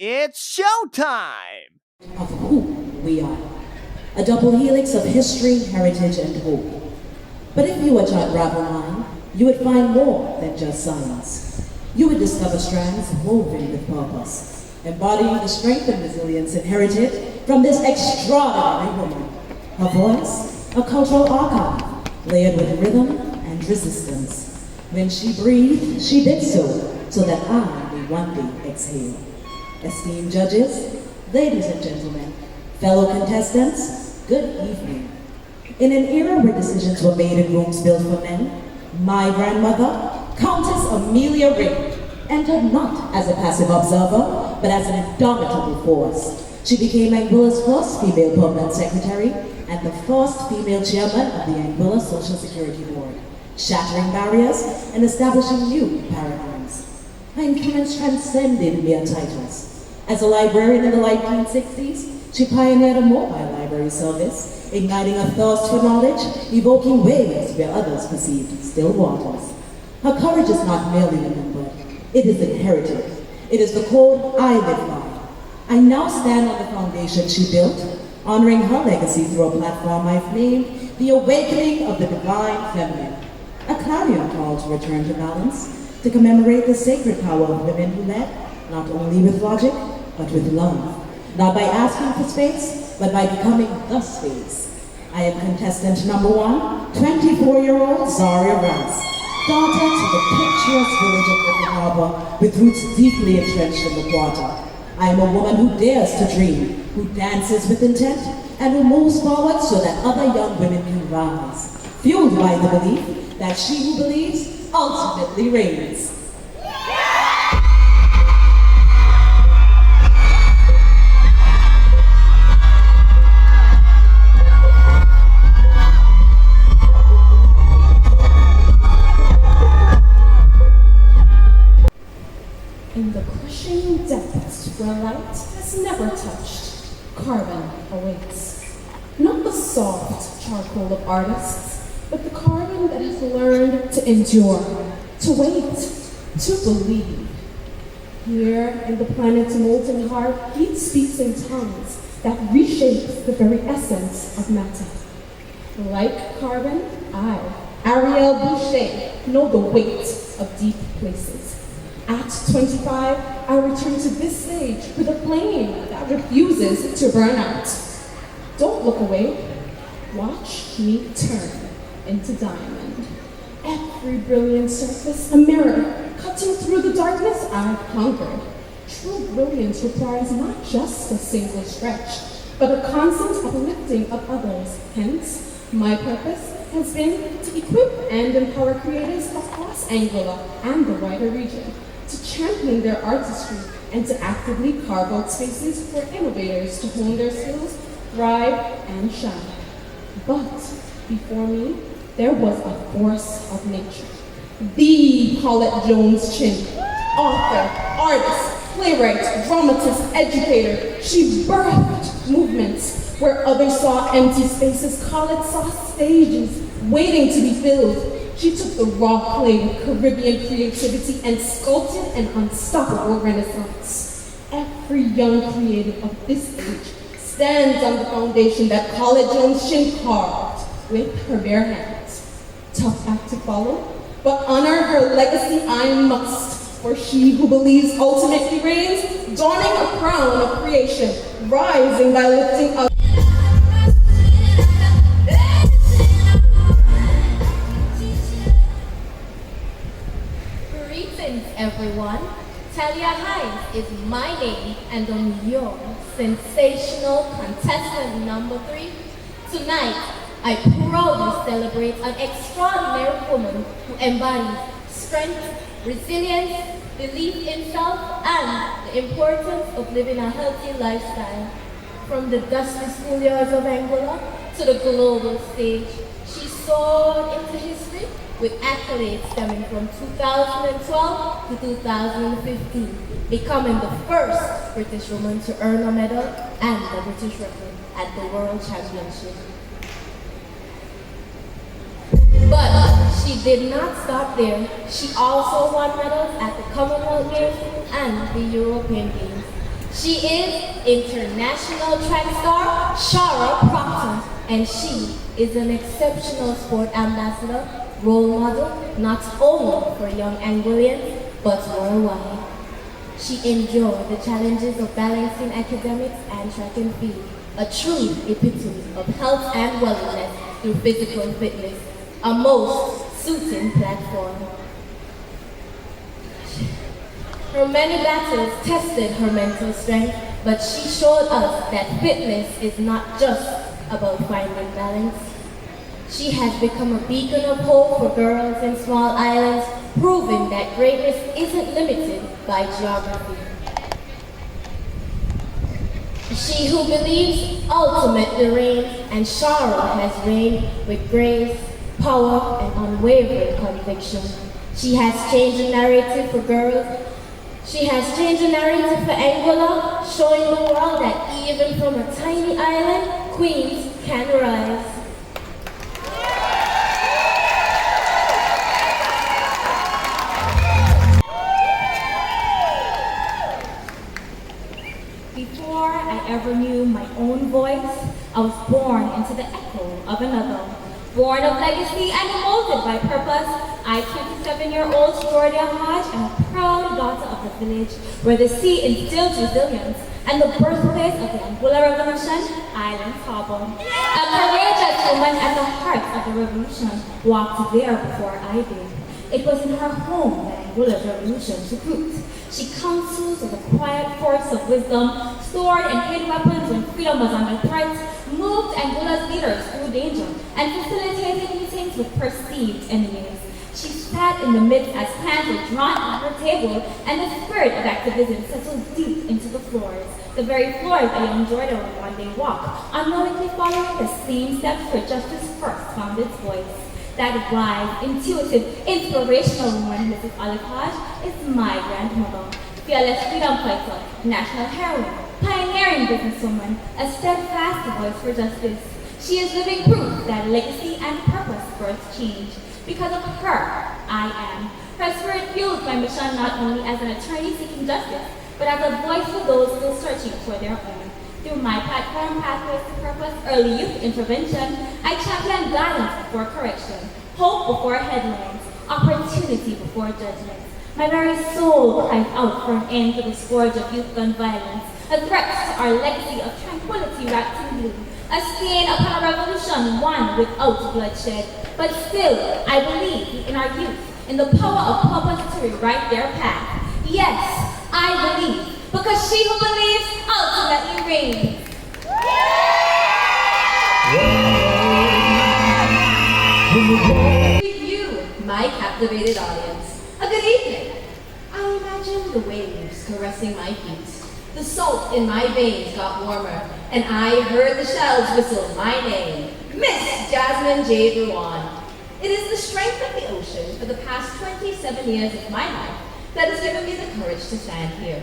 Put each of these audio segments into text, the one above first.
It's showtime! Of who we are. A double helix of history, heritage, and hope. But if you were to unravel mine, you would find more than just science. You would discover strands woven with purpose, embodying the strength and resilience inherited from this extraordinary woman. Her voice, a cultural archive, layered with rhythm and resistance. When she breathed, she did so that I may one day exhale. Esteemed judges, ladies and gentlemen, fellow contestants, good evening. In an era where decisions were made in rooms built for men, my grandmother, Countess Amelia Ring, entered not as a passive observer, but as an indomitable force. She became Anguilla's first female permanent secretary and the first female chairman of the Anguilla Social Security Board, shattering barriers and establishing new paradigms. Her influence transcended mere titles. As a librarian in the late 1960s, she pioneered a mobile library service, igniting a thirst for knowledge, evoking waves where others perceived still waters. Her courage is not merely remembered, it is inherited. It is the code I live by. I now stand on the foundation she built, honoring her legacy through a platform I've named The Awakening of the Divine Feminine, a clarion call to return to balance, to commemorate the sacred power of women who led, not only with logic, but with love. Not by asking for space, but by becoming the space. I am contestant number 1, 24-year-old Zaria Rice, daughter to the picturesque village of Open Harbor with roots deeply entrenched in the quarter. I am a woman who dares to dream, who dances with intent, and who moves forward so that other young women can rise, fueled by the belief that she who believes ultimately reigns. In the crushing depths where light has never touched, carbon awaits. Not the soft charcoal of artists, but the carbon that has learned to endure, to wait, to believe. Here in the planet's molten heart, heat speaks in tongues that reshapes the very essence of matter. Like carbon, I, Ariel Boucher, know the weight of deep places. At 25, I return to this stage with a flame that refuses to burn out. Don't look away. Watch me turn into diamond. Every brilliant surface a mirror, cutting through the darkness I've conquered. True brilliance requires not just a single stretch, but a constant uplifting of others. Hence, my purpose has been to equip and empower creators across Anguilla and the wider region, to champion their artistry and to actively carve out spaces for innovators to hone their skills, thrive, and shine. But before me, there was a force of nature. The Paulette Jones Chin, author, artist, playwright, dramatist, educator. She birthed movements where others saw empty spaces. College saw stages waiting to be filled. She took the raw clay of Caribbean creativity and sculpted an unstoppable renaissance. Every young creative of this age stands on the foundation that Paulette Jones Chin carved with her bare hands. Tough act to follow, but honor her legacy I must, for she who believes ultimately reigns, donning a crown of creation, rising by lifting up. Greetings, everyone. Talia Hines is my name, and I'm your sensational contestant number 3. Tonight, I proudly celebrate an extraordinary woman who embodies strength, resilience, belief in self, and the importance of living a healthy lifestyle. From the dusty schoolyards of Anguilla to the global stage, she soared into history with accolades stemming from 2012 to 2015, becoming the first British woman to earn a medal and the British record at the World Championship. But she did not stop there. She also won medals at the Commonwealth Games and the European Games. She is international track star Shara Proctor, and she is an exceptional sport ambassador, role model, not only for young Anguillians, but worldwide. She endured the challenges of balancing academics and track and field, a true epitome of health and wellness through physical fitness, a most suiting platform. Her many battles tested her mental strength, but she showed us that fitness is not just about finding balance. She has become a beacon of hope for girls in small islands, proving that greatness isn't limited by geography. She who believes ultimately reigns, and Shara has reigned with grace, power, and unwavering conviction. She has changed the narrative for girls. She has changed the narrative for Anguilla, showing the world that even from a tiny island, queens can rise. Before I ever knew my own voice, I was born into the echo of another. Born of legacy and molded by purpose, I, 27-year-old Georgia Hodge, am a proud daughter of the village where the sea instilled resilience and the birthplace of the Anguilla Revolution, Island Harbor. A courageous woman at the heart of the revolution walked there before I did. It was in her home that Anguilla's revolution took root. She counsels with a quiet force of wisdom, stored and hid weapons when freedom was under threat, moved Anguilla's leaders through danger, and facilitated meetings with perceived enemies. She sat in the midst as plans were drawn on her table, and the spirit of activism settled deep into the floors, the very floors a young Jordan would one day walk, unknowingly following the same steps where justice first found its voice. That wise, intuitive, inspirational woman, Mrs. Olive Hodge, is my grandmother. Fearless freedom fighter, national heroine, pioneering businesswoman, a steadfast voice for justice. She is living proof that legacy and purpose birth change. Because of her, I am. Her spirit fuels my mission not only as an attorney seeking justice, but as a voice for those still searching for their own. Through my platform, Pathways to Purpose, Early Youth Intervention, I champion guidance before correction, hope before headlines, opportunity before judgment. My very soul cries out for an end to the scourge of youth gun violence, a threat to our legacy of tranquility wrapped in blue, a stain upon a revolution won without bloodshed. But still, I believe in our youth, in the power of purpose to rewrite their path. Yes, I believe. Because she who believes ultimately reigns. With you, my captivated audience, a good evening. I imagine the waves caressing my feet. The salt in my veins got warmer, and I heard the shells whistle my name, Miss Jasmine J. Ruan. It is the strength of the ocean for the past 27 years of my life that has given me the courage to stand here.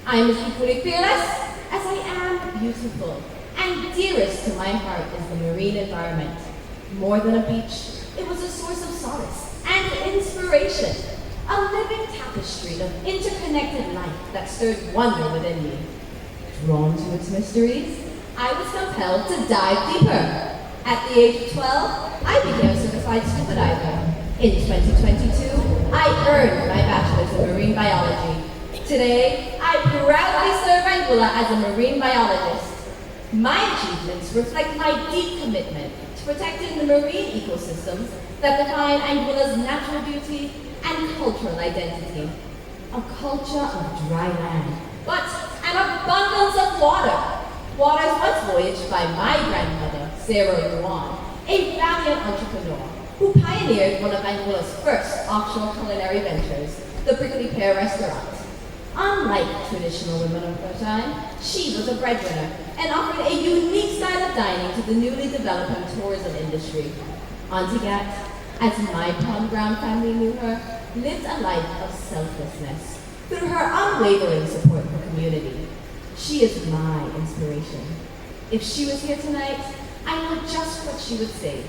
I am as equally fearless as I am beautiful, and dearest to my heart is the marine environment. More than a beach, it was a source of solace and inspiration, a living tapestry of interconnected life that stirred wonder within me. Drawn to its mysteries, I was compelled to dive deeper. At the age of 12, I became a certified scuba diver. In 2022, I earned my bachelor's in marine biology. Today, I proudly serve Anguilla as a marine biologist. My achievements reflect my deep commitment to protecting the marine ecosystems that define Anguilla's natural beauty and cultural identity. A culture of dry land, but an abundance of water. Waters once voyaged by my grandmother, Sarah Ruan, a valiant entrepreneur who pioneered one of Anguilla's first offshore culinary ventures, the Prickly Pear restaurant. Unlike traditional women of her time, she was a breadwinner and offered a unique style of dining to the newly developing tourism industry. Auntie Gat, as my pond ground family knew her, lived a life of selflessness through her unwavering support for community. She is my inspiration. If she was here tonight, I know just what she would say.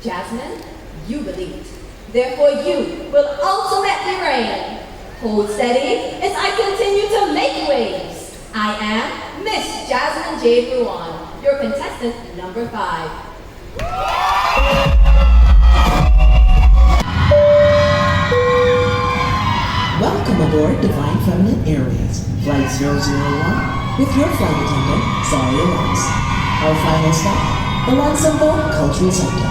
Jasmine, you believed. Therefore you will ultimately reign. Hold steady as I continue to make waves. I am Miss Jasmine J. Bruan, your contestant number 5. Welcome aboard Divine Feminine Airways, Flight 001, with your flight attendant, Zaria Ross. Our final stop, the Ensemble Cultural Center.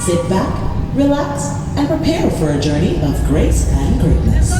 Sit back, relax, and prepare for a journey of grace and greatness.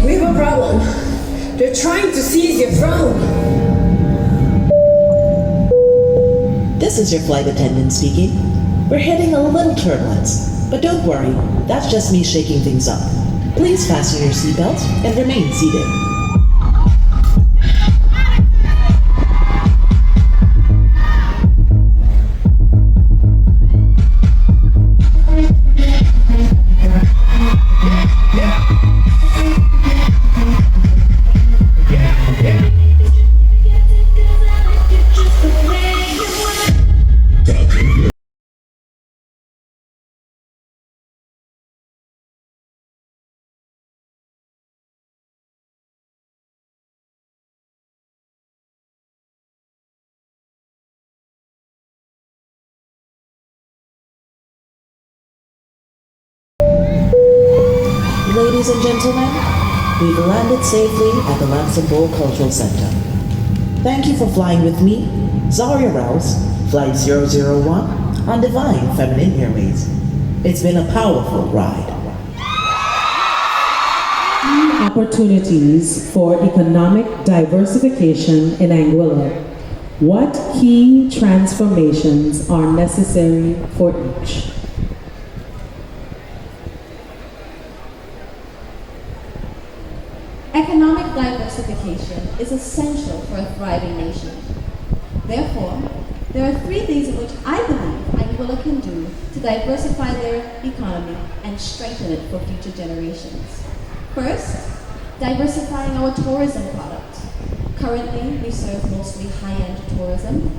We have a problem. They're trying to seize your throne. This is your flight attendant speaking. We're hitting a little turbulence, but don't worry, that's just me shaking things up. Please fasten your seatbelts and remain seated. Ladies and gentlemen, we've landed safely at the Ensemble Cultural Center. Thank you for flying with me, Zaria Rouse, Flight 001 on Divine Feminine Airways. It's been a powerful ride. Opportunities for economic diversification in Anguilla. What key transformations are necessary for each? Economic diversification is essential for a thriving nation. Therefore, there are 3 things in which I believe Anguilla can do to diversify their economy and strengthen it for future generations. First, diversifying our tourism product. Currently, we serve mostly high-end tourism,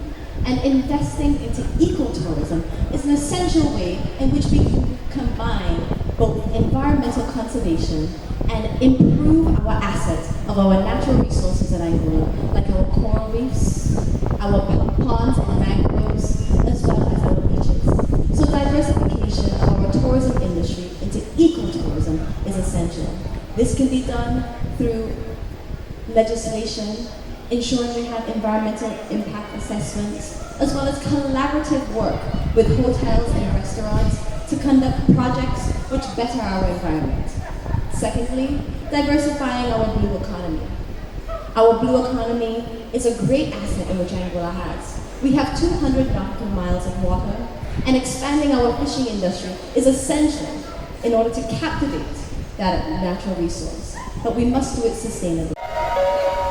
and investing into ecotourism is an essential way in which we can combine both environmental conservation and improve our assets of our natural resources in Anguilla, like our coral reefs, our ponds and mangroves, as well as our beaches. So diversification of our tourism industry into ecotourism is essential. This can be done through legislation, ensuring we have environmental impact assessments, as well as collaborative work with hotels and restaurants to conduct projects which better our environment. Secondly, diversifying our blue economy. Our blue economy is a great asset in which Anguilla has. We have 200 nautical miles of water, and expanding our fishing industry is essential in order to captivate that natural resource. But we must do it sustainably.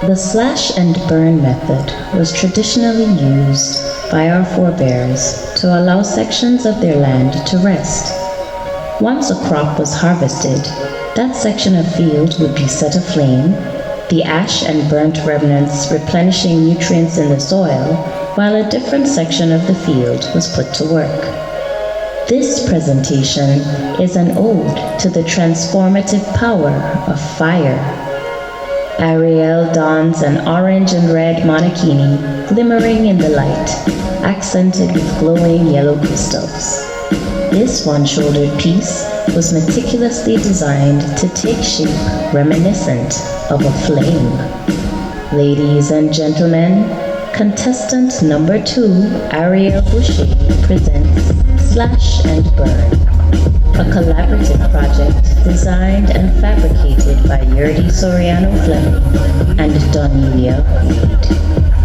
The slash and burn method was traditionally used by our forebears to allow sections of their land to rest. Once a crop was harvested, that section of field would be set aflame, the ash and burnt remnants replenishing nutrients in the soil, while a different section of the field was put to work. This presentation is an ode to the transformative power of fire. Ariel dons an orange and red monokini glimmering in the light, accented with glowing yellow crystals. This one-shouldered piece was meticulously designed to take shape reminiscent of a flame. Ladies and gentlemen, contestant number 2, Ariel Boucher, presents Slash and Burn, a collaborative project designed and fabricated by Yerdy Soriano Fleming and Donelia Reed.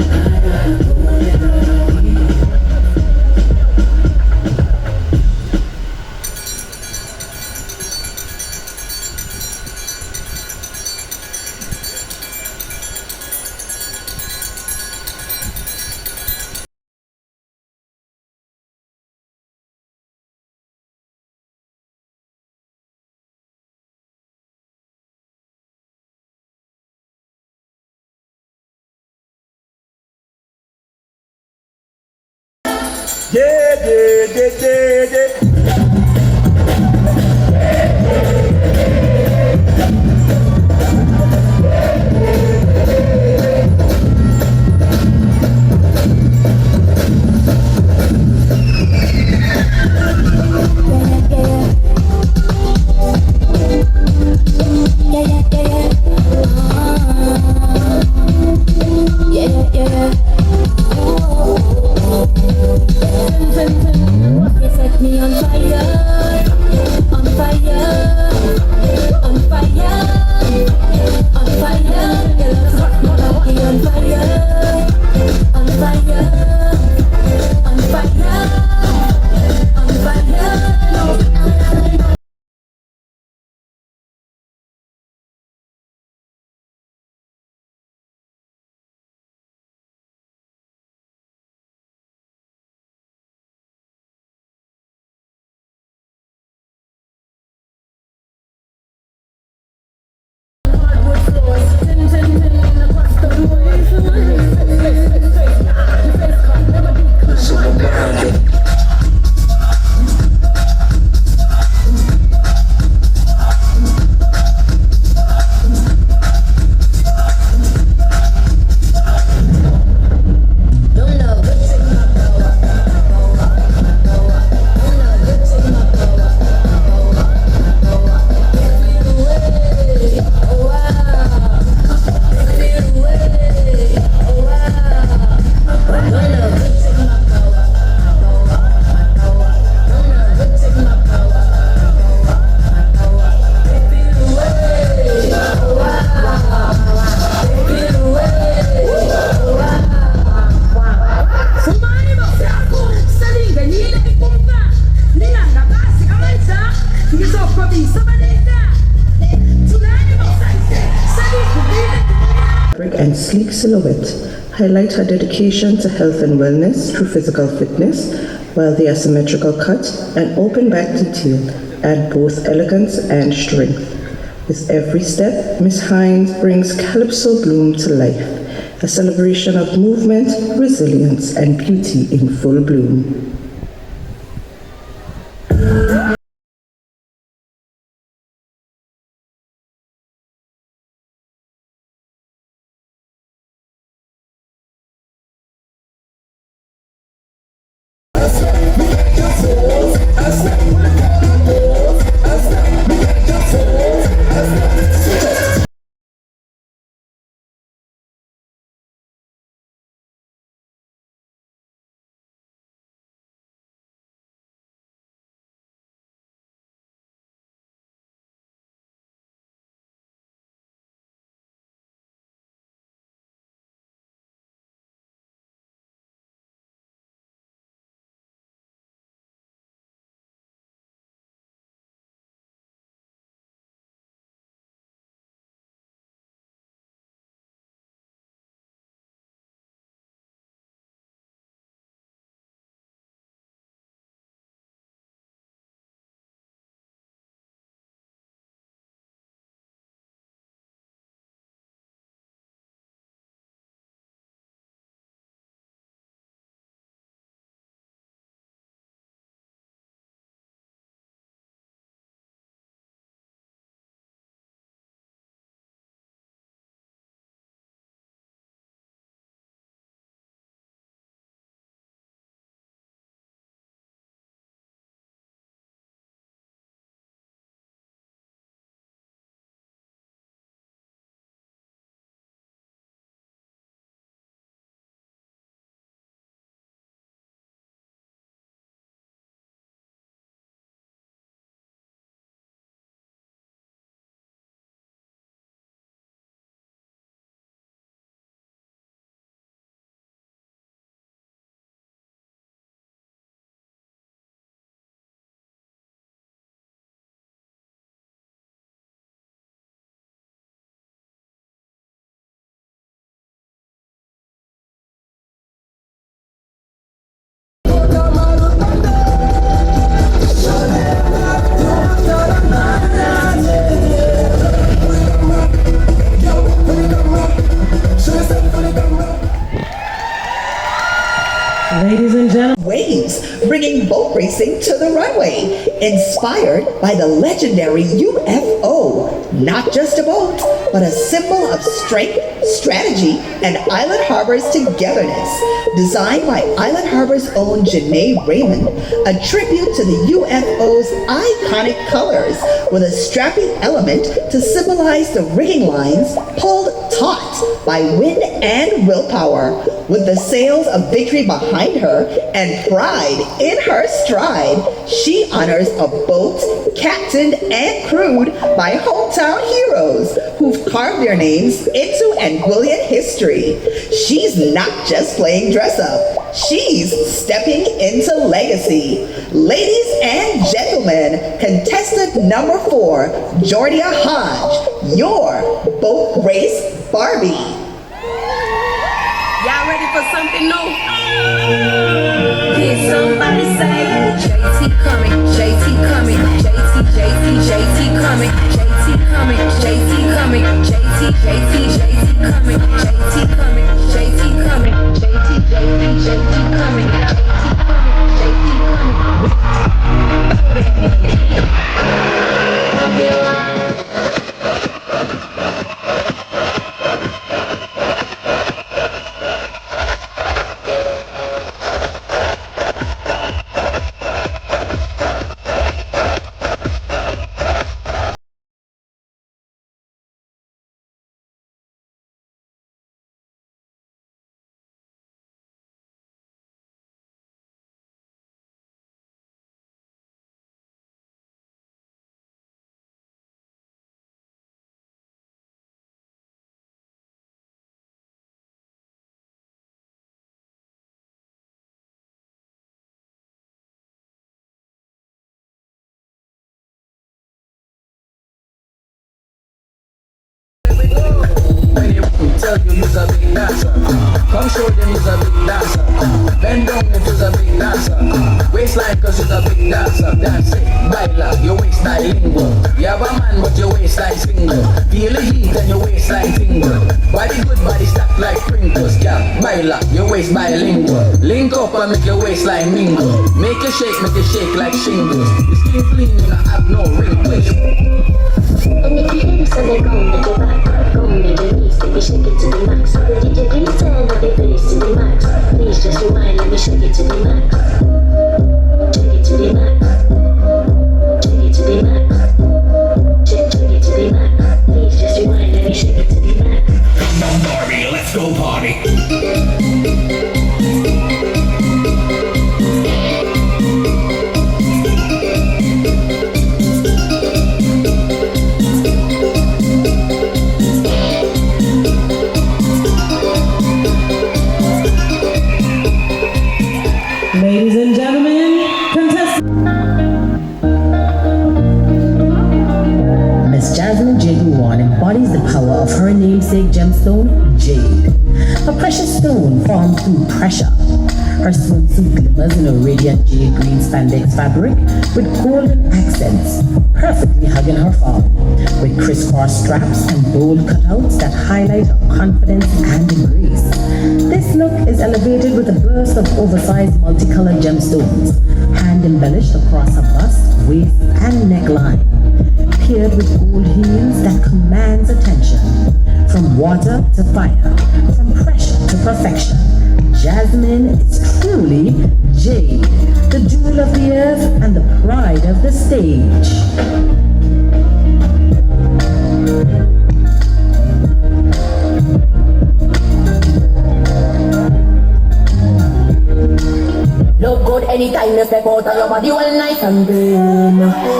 And sleek silhouette highlight her dedication to health and wellness through physical fitness, while the asymmetrical cut and open back detail add both elegance and strength. With every step, Miss Hines brings Calypso Bloom to life, a celebration of movement, resilience, and beauty in full bloom. bring boat racing to the runway, inspired by the legendary UFO. Not just a boat, but a symbol of strength, strategy, and Island Harbor's togetherness. Designed by Island Harbor's own Janae Raymond, a tribute to the UFO's iconic colors with a strapping element to symbolize the rigging lines pulled taut by wind and willpower. With the sails of victory behind her and pride in her stride, she honors a boat captained and crewed by hometown heroes who've carved their names into Anguillan history. She's not just playing dress up, she's stepping into legacy. Ladies and gentlemen, contestant number 4, Jordia Hodge, your boat race Barbie. Y'all ready for something new? Hear somebody say, JT coming, JT coming, JT, JT, JT coming, JT coming, JT coming, JT, JT, JT coming, JT coming, JT coming, JT, JT, JT coming, JT Tell you you's a big dancer. Come show them you's a big dancer. Bend down if you's a big dancer. Waistline cause you's a big dancer. Dance it, baila, your waistline lingo. You have a man but your waistline single. Feel the heat and your waistline tingle. Body good, body stacked like sprinkles. Yeah, baila, your waist bilingual. Link up and make your waistline mingle. Make it shake like shingles. Your skin clean, you don't have no wrinkles. And if you hear this on the ground, let your back go on your knees, let me shake it to the max. Did you please turn up your face to the max? Please just rewind, let me shake it to the max. Shake it to the max. Shake it to the max. Shake it to the max. Please just rewind, let me shake it to the max. Come on, Barbie, let's go party. Ladies and gentlemen, contestant. Miss Jasmine Jade Warren embodies the power of her namesake gemstone, jade. A precious stone formed through pressure. Her swimsuit glimmers in a radiant jade green spandex fabric with golden accents, perfectly hugging her form, with crisscross straps and bold cutouts that highlight her confidence and grace. This look is elevated with a burst of oversized multicolored gemstones, hand embellished across her bust, waist, and neckline, paired with gold heels that commands attention. From water to fire, from pressure to perfection, Jasmine is truly jade, the jewel of the earth and the pride of the stage. Look good anytime you step out of your body, well nice and clean.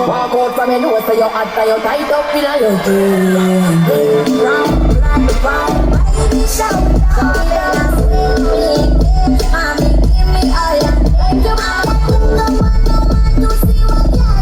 Walk out from your nose to your heart, to your tight up in your dream. Round, round, round, baby, shout out, mommy, give me all your things. No one to see what you're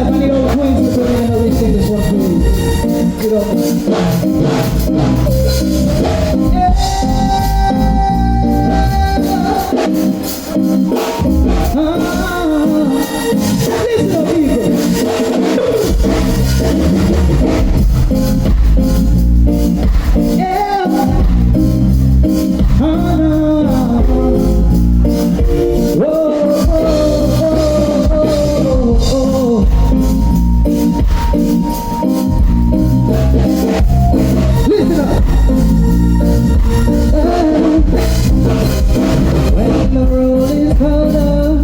yourself. I need all the queens to put in and we sing this one, please. Get up. Listen up, people. Yeah. Listen up. When the road is colder,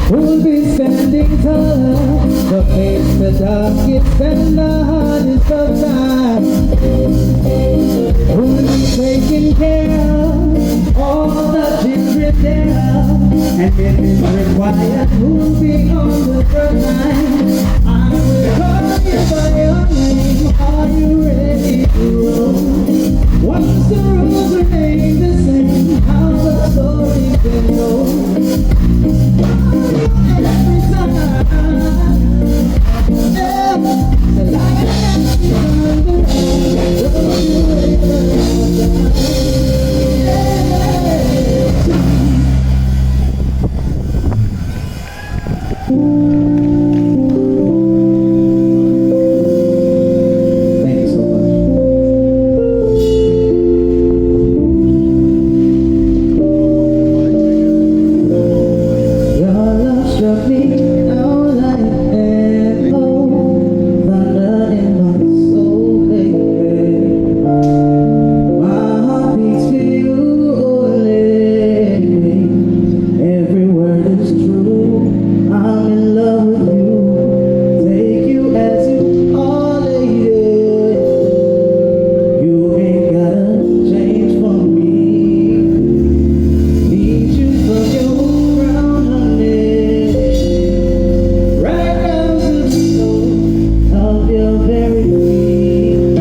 who'll be standing taller? The face the darkest and the hardest of times. Who'll be taking care of all the children there? And if it's required, who'll be on the front line? I will call you by your name. Are you ready to roll? Once the rules remain the same, how the story's been told. Every time, yeah, the light has begun to rise. Don't you ever Thank you so much. Your love struck me out like an echo, thunder in my soul, baby. My heart beats for you, only. Every word is true. I'm in love with you. Take you as you are, lady. You ain't gotta change for me. Need you from your ground, honey. Right down to the soul of your very feet.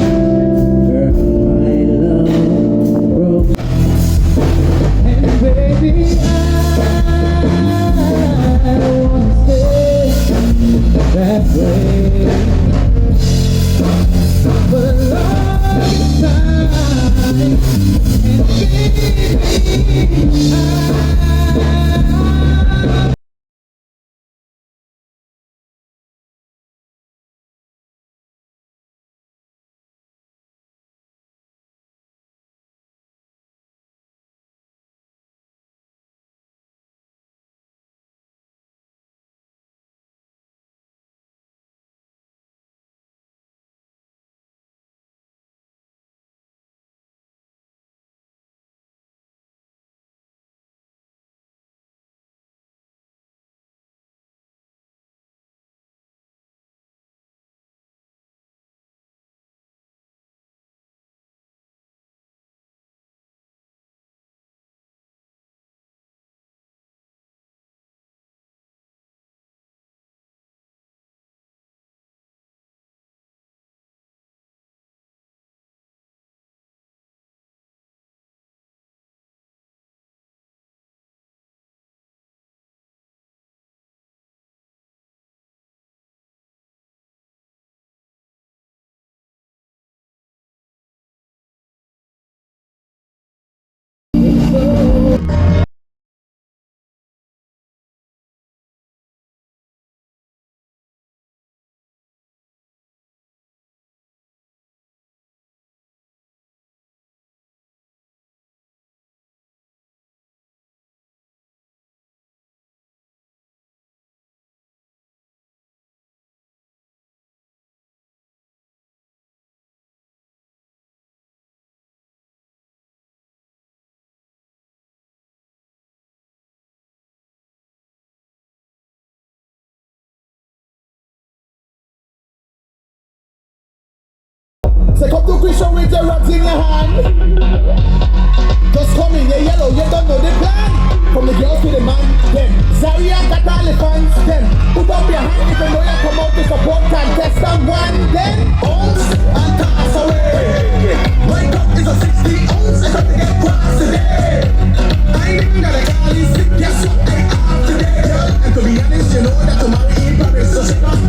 Girl, my love grows. And baby, I wanna stay that way for a long time. And baby, Say come to Christian with your rocks in your hand. Just come in, you're yellow, you don't know the plan. From the girls to the man, them Zaria got all the fans, them put up your hand if you know you come out to support Contestant one. Then ounce and toss away. My cup is a 60 ounce, I got to get cross today. I ain't gonna call you sick, guess what I have today. And to be honest, you know that tomorrow in Paris, so shake up.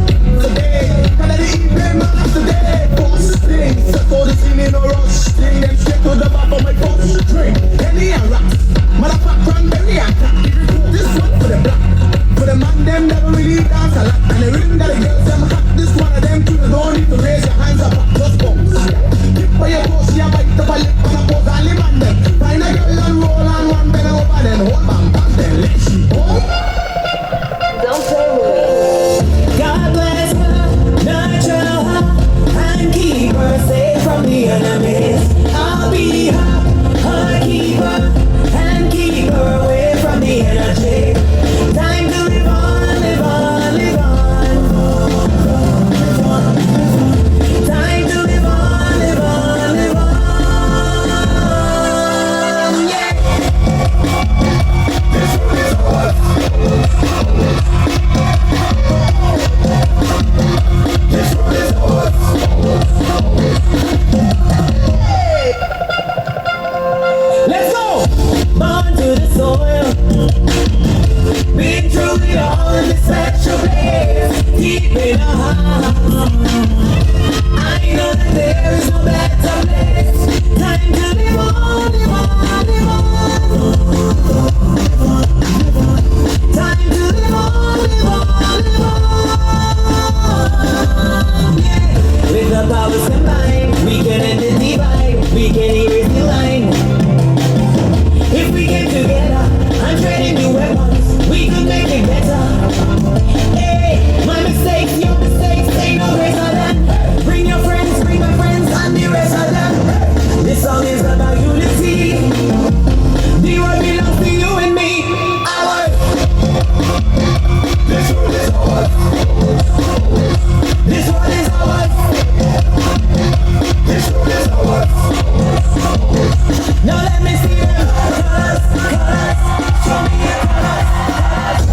I know that there is no better place. Time to live on, live on, live on. Time to live on, live on, live on. Yeah. With the powers combined, we can end the divide. We can erase the line. If we came together and trading new weapons, we could make it better. Hey, my mistakes, your mistakes, ain't no greater than. Bring your friends, bring my friends, and the rest of them. This song is about unity. The world belongs to you and me. Ours. This world is ours. This world is ours. This world is ours. Now let me see them. Colors, colors. Show me your colors.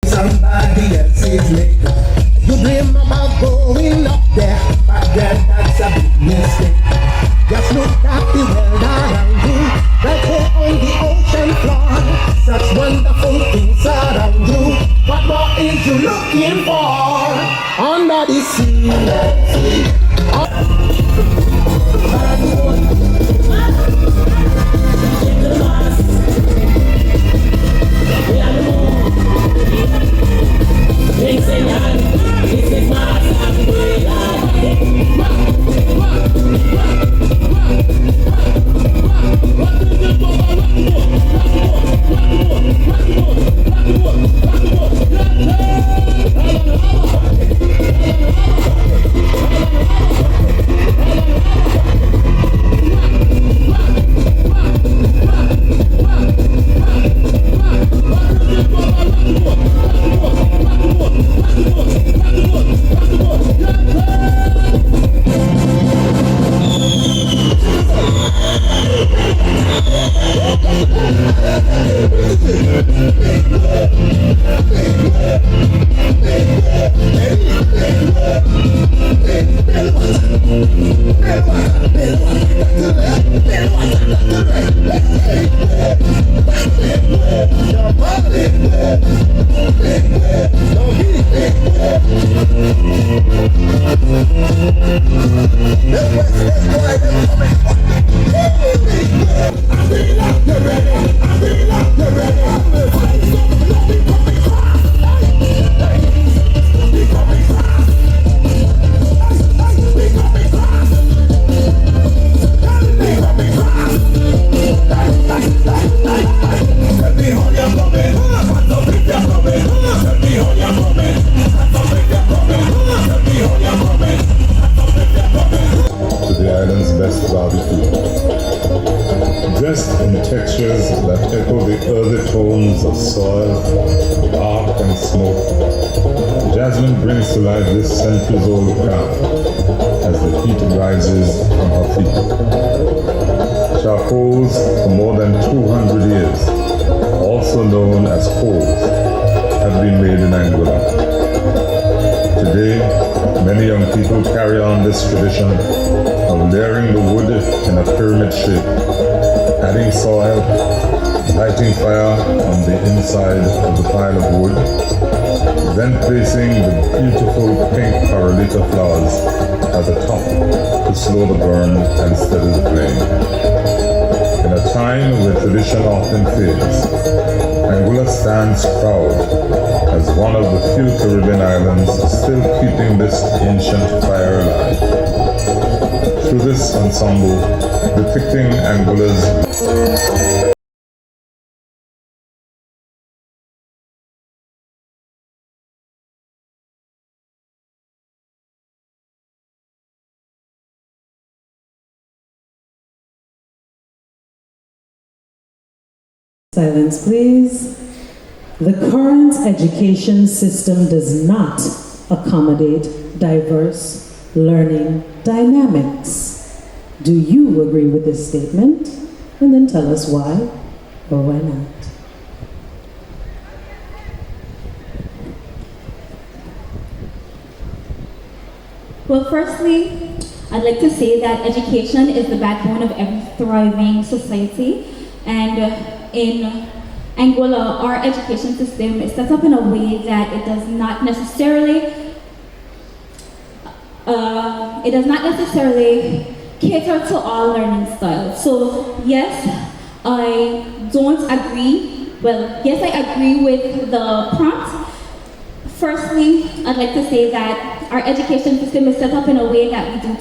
somebody else's maker. You dream about going up there, but that's a big mistake. Just look at the world around you, right there on the ocean floor. Such wonderful things around you. What more is you looking for? Under the sea. This is my Dressed in textures that echo the earthy tones of soil, bark and smoke, Jasmine brings to life this centuries-old craft as the heat rises from her feet. Charcoals for more than 200 years, also known as coals, have been made in Anguilla. Today, many young people carry on this tradition of layering the wood in a pyramid shape, adding soil, lighting fire on the inside of the pile of wood, then placing the beautiful pink Carolita flowers at the top to slow the burn and steady the flame. In a time where tradition often fades, Anguilla stands proud as one of the few Caribbean islands still keeping this ancient fire alive. Through this ensemble, depicting Anguilla's Silence, please. The current education system does not accommodate diverse learning dynamics. Do you agree with this statement? And then tell us why or why not. Well, firstly, I'd like to say that education is the backbone of every thriving society. And in Anguilla, our education system is set up in a way that it does not necessarily cater to all learning styles. So yes, I don't agree. Well, yes, I agree with the prompt. Firstly, I'd like to say that our education system is set up in a way that we do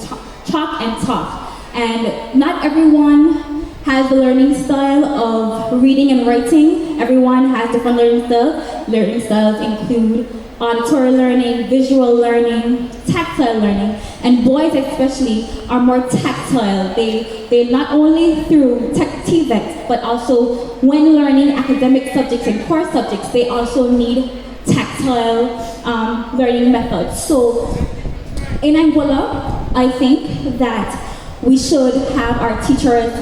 talk and talk. And not everyone has the learning style of reading and writing. Everyone has different learning styles. Learning styles include auditory learning, visual learning, tactile learning, and boys especially are more tactile. They not only through TVET, but also when learning academic subjects and core subjects, they also need tactile learning methods. So in Anguilla, I think that we should have our teachers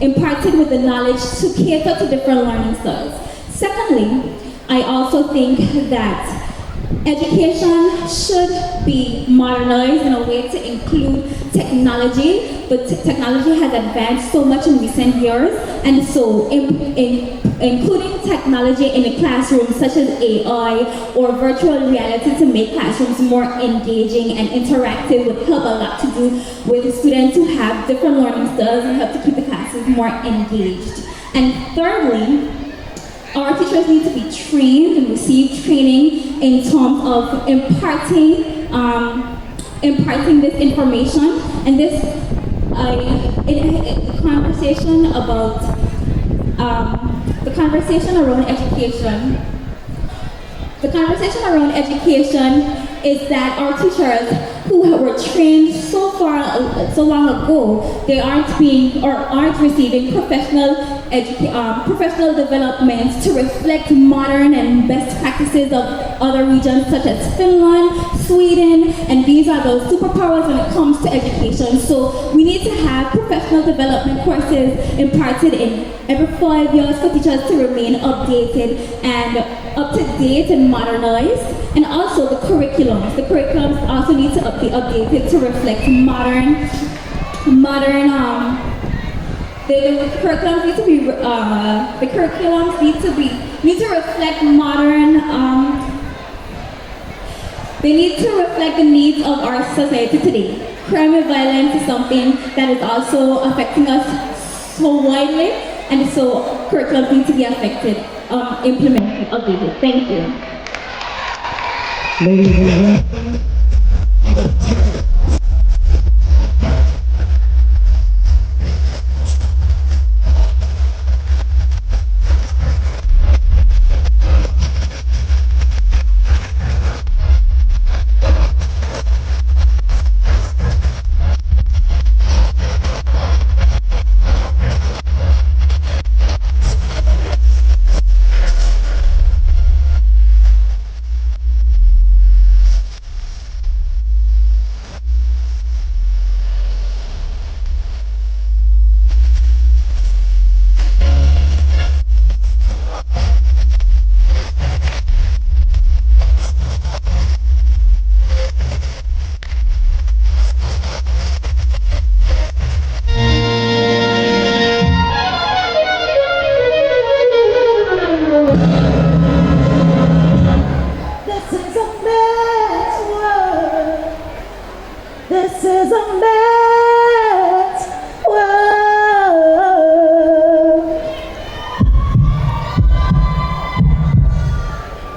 imparted with the knowledge to cater to different learning styles. Secondly, I also think that Education should be modernized in a way to include technology, but technology has advanced so much in recent years, and so including technology in the classroom, such as AI or virtual reality, to make classrooms more engaging and interactive would help a lot to do with the students who have different learning styles and help to keep the classes more engaged. And thirdly, our teachers need to be trained and receive training in terms of imparting this information. And this, the conversation about the conversation around education. The conversation around education is that our teachers who were trained so long ago, they aren't being or aren't receiving professional development to reflect modern and best practices of other regions such as Finland, Sweden, and these are those superpowers when it comes to education. So we need to have professional development courses imparted in every 5 years for teachers to remain updated and up to date and modernized. And also the curriculums. The curriculums also need to be updated to reflect the curriculums need to reflect modern. They need to reflect the needs of our society today. Crime and violence is something that is also affecting us so widely, and so curriculums need to be affected, implemented, updated. Thank you. Ladies and gentlemen.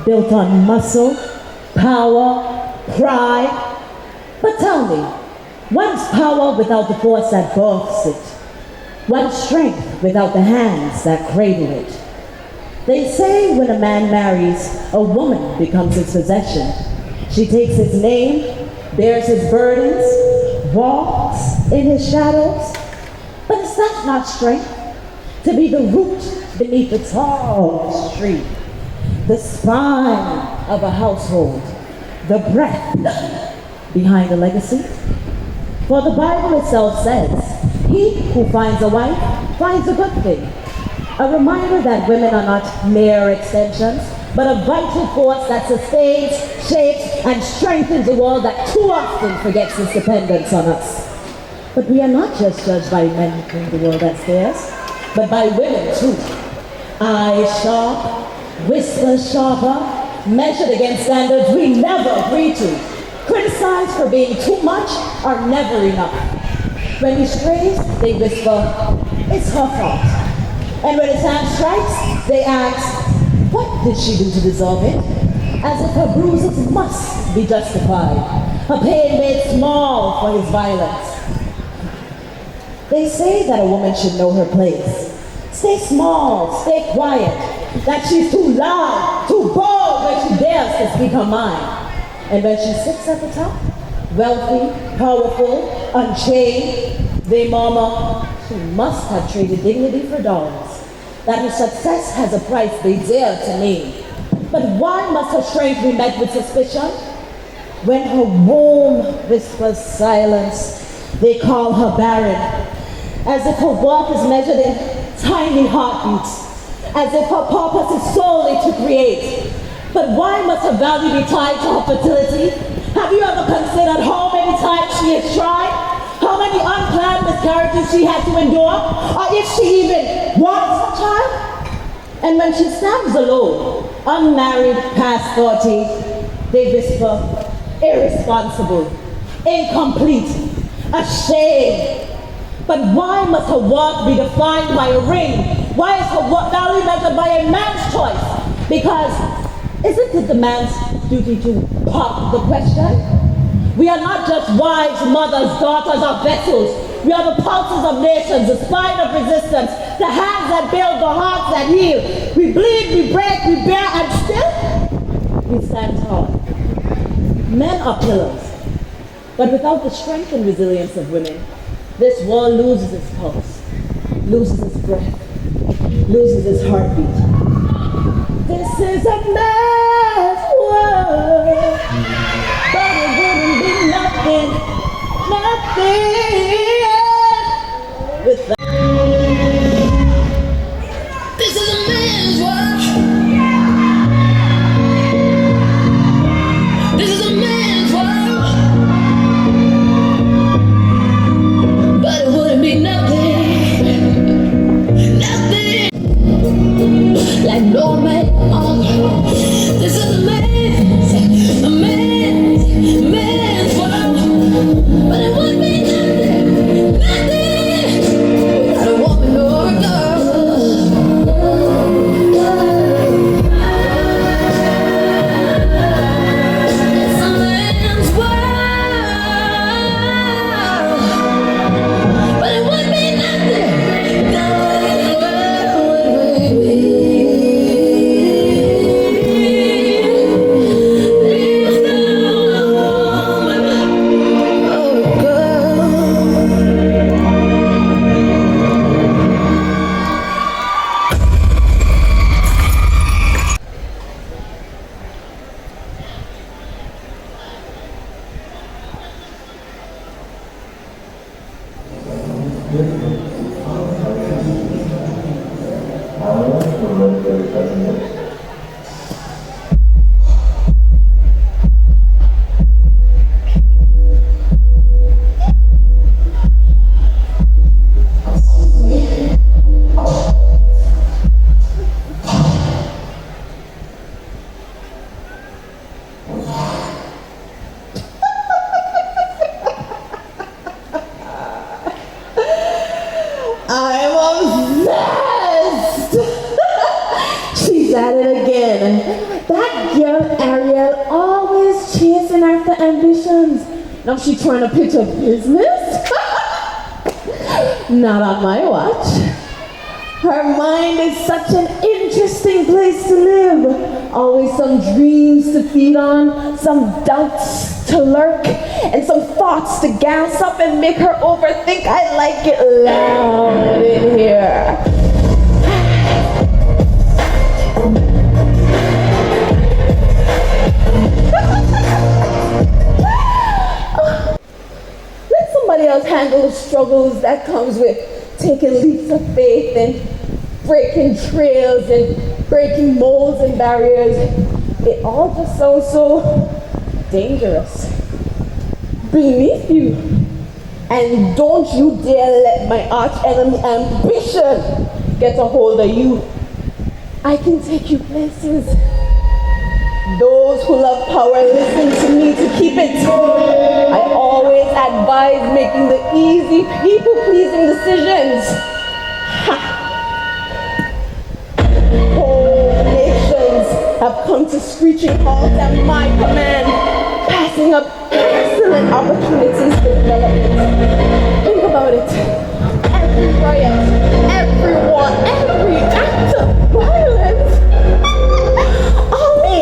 Built on muscle, power, pride. But tell me, what's power without the force that births it? What's strength without the hands that cradle it? They say when a man marries, a woman becomes his possession. She takes his name, bears his burdens, walks in his shadows. But is that not strength? To be the root beneath the tall tree, the spine of a household, the breath behind a legacy. For the Bible itself says, he who finds a wife finds a good thing. A reminder that women are not mere extensions, but a vital force that sustains, shapes, and strengthens a world that too often forgets its dependence on us. But we are not just judged by men who bring the world as theirs, but by women too. Eyes sharp, whispers sharper, measured against standards we never agree to. Criticized for being too much or never enough. When he strays, they whisper, it's her fault. And when his hand strikes, they ask, what did she do to deserve it? As if her bruises must be justified, her pain made small for his violence. They say that a woman should know her place. Stay small, stay quiet, that she's too loud, too bold when she dares to speak her mind. And when she sits at the top, wealthy, powerful, unchained, they murmur, she must have traded dignity for dollars, that her success has a price they dare to name. But why must her strength be met with suspicion? When her womb whispers silence, they call her barren, as if her worth is measured in tiny heartbeats, as if her purpose is solely to create. But why must her value be tied to her fertility? Have you ever considered how many times she has tried? How many unplanned miscarriages she had to endure? Or if she even wants a child? And when she stands alone, unmarried, past 40, they whisper, irresponsible, incomplete, ashamed. But why must her worth be defined by a ring? Why is her value measured by a man's choice? Because isn't it the man's duty to pop the question? We are not just wives, mothers, daughters, or vessels. We are the pulses of nations, the spine of resistance, the hands that build, the hearts that heal. We bleed, we break, we bear, and still we stand tall. Men are pillars, but without the strength and resilience of women, this world loses its pulse, loses its breath, loses its heartbeat. This is a man's world, but it wouldn't be nothing without. This is a man's world. This is a man's world, but it wouldn't be nothing, like no man on. This is a man's world, but it wouldn't be nothing, without a woman or a girl. It's a man's world, but it wouldn't be nothing, I'm obsessed! She's at it again. That girl Ariel always chasing after ambitions. Now she trying to pitch a business? Not on my watch. Her mind is such an interesting place to live. Always some dreams to feed on, some doubts to lurk, and some thoughts to gas up and make her overthink. I like it loud in here. Let somebody else handle the struggles that comes with taking leaps of faith and breaking trails and breaking molds and barriers. It all just sounds so dangerous. Beneath you. And don't you dare let my arch enemy ambition get a hold of you. I can take you places. Those who love power listen to me to keep it. I always advise making the easy, people-pleasing decisions. Whole nations have come to screeching halt at my command, passing up excellent opportunities for development. Think about it. Every riot, every war, every act of violence. All me.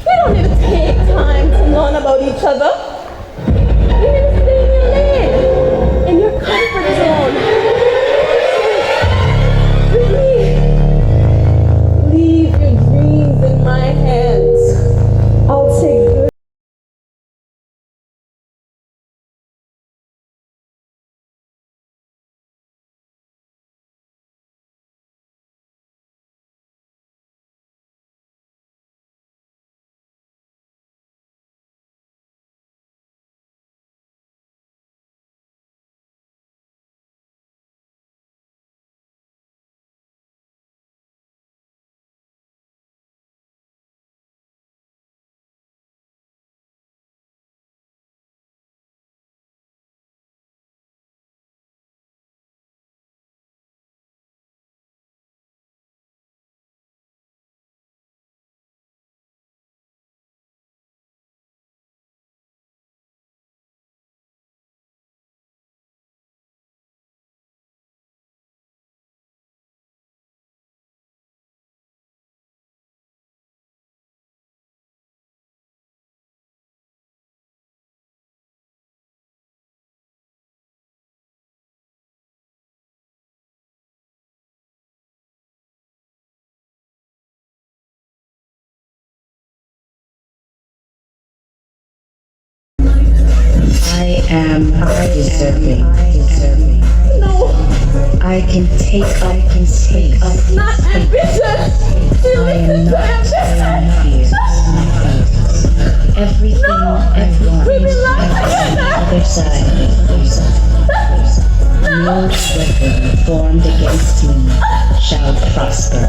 We don't need to take time to learn about each other. You need to stay in your lane, in your comfort zone. Leave your dreams in my hands. I'll take am deserving. No, I can take up space. not ambition. I am not fear. Everything I want on the other side. No weapon formed against me shall prosper.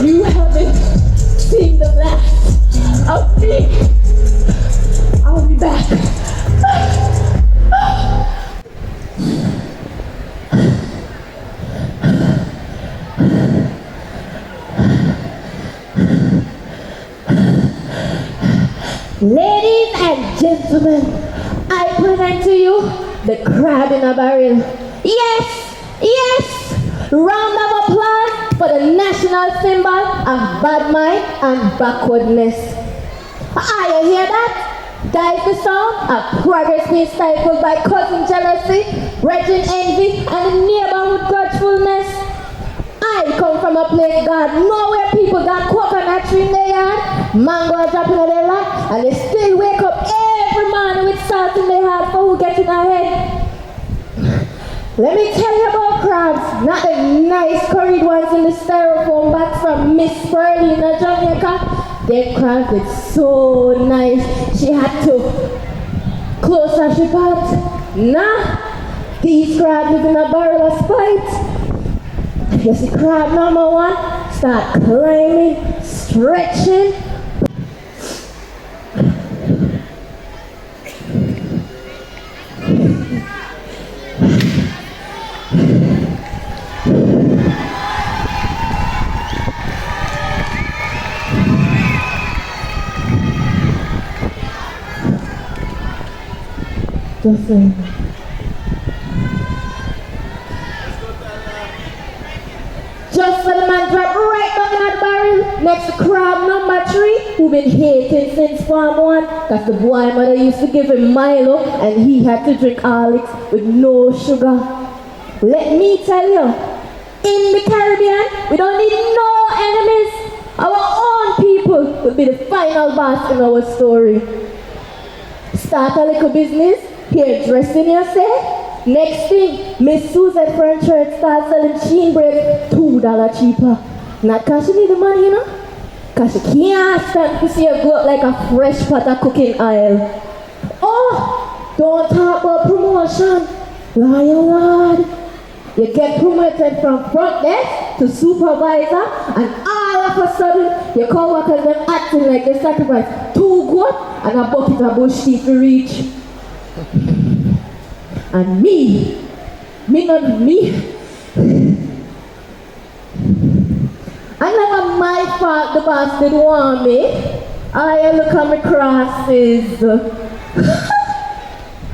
You haven't seen the last of me. I'll be back. Ladies and gentlemen, I present to you the crab in a barrel. Yes, yes! Round of applause for the national symbol of bad mind and backwardness. You hear that? That is the sound of progress being stifled by cousin jealousy, brethren envy, and neighborhood grudgefulness. I come from a place, God, nowhere people got coconut tree in their yard, mango dropping in their lap, and they still wake up every morning with salt in their heart for who gets in their head. Let me tell you about crabs, not the nice curried ones in the styrofoam box from Miss Perlina, Jamaica. Their crabs is so nice, she had to close her ship out. Nah, these crabs live in a barrel of spite. You see crab number one, start climbing, stretching. Dazzling. Just for the man drop right back in that barrel next to crab number 3, who been hating since farm 1, cause the boy mother used to give him Milo and he had to drink Horlicks with no sugar. Let me tell you, in the Caribbean, we don't need no enemies. Our own people will be the final boss in our story. Start a little business, hairdressing yourself. Next thing, Miss Susan French Church starts selling sheen bread $2 cheaper. Not cause she need the money, you know? Cause she can't stand to see her go up like a fresh pot of cooking oil. Oh, don't talk about promotion. Lord. You get promoted from front desk to supervisor, and all of a sudden, your co-workers them acting like they sacrificed 2 goats and a bucket of bush tea to reach. And me. I never my fault the boss did want me. I look at my crosses.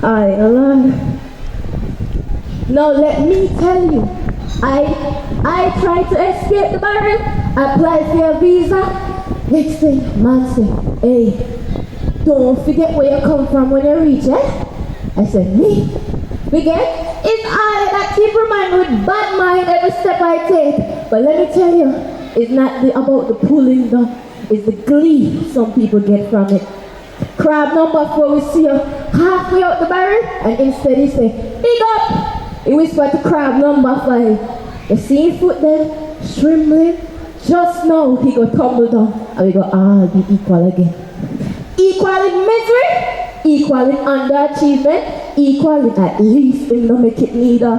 Lord. Now let me tell you, I tried to escape the barrel, applied for a visa. Next thing, man said, hey, don't forget where you come from when you reach, eh? I said, me? Forget? It's I that keep reminding with bad mind every step I take. But let me tell you, it's not about the pulling down, it's the glee some people get from it. Crab number 4, we see her halfway out the barrel, and instead he say, big up! He whispered to crab number 5. You see his foot there, trembling? Just now he go tumble down, and we go all be equal again. Equal in misery, equal in underachievement, equal in at least in no make it neither.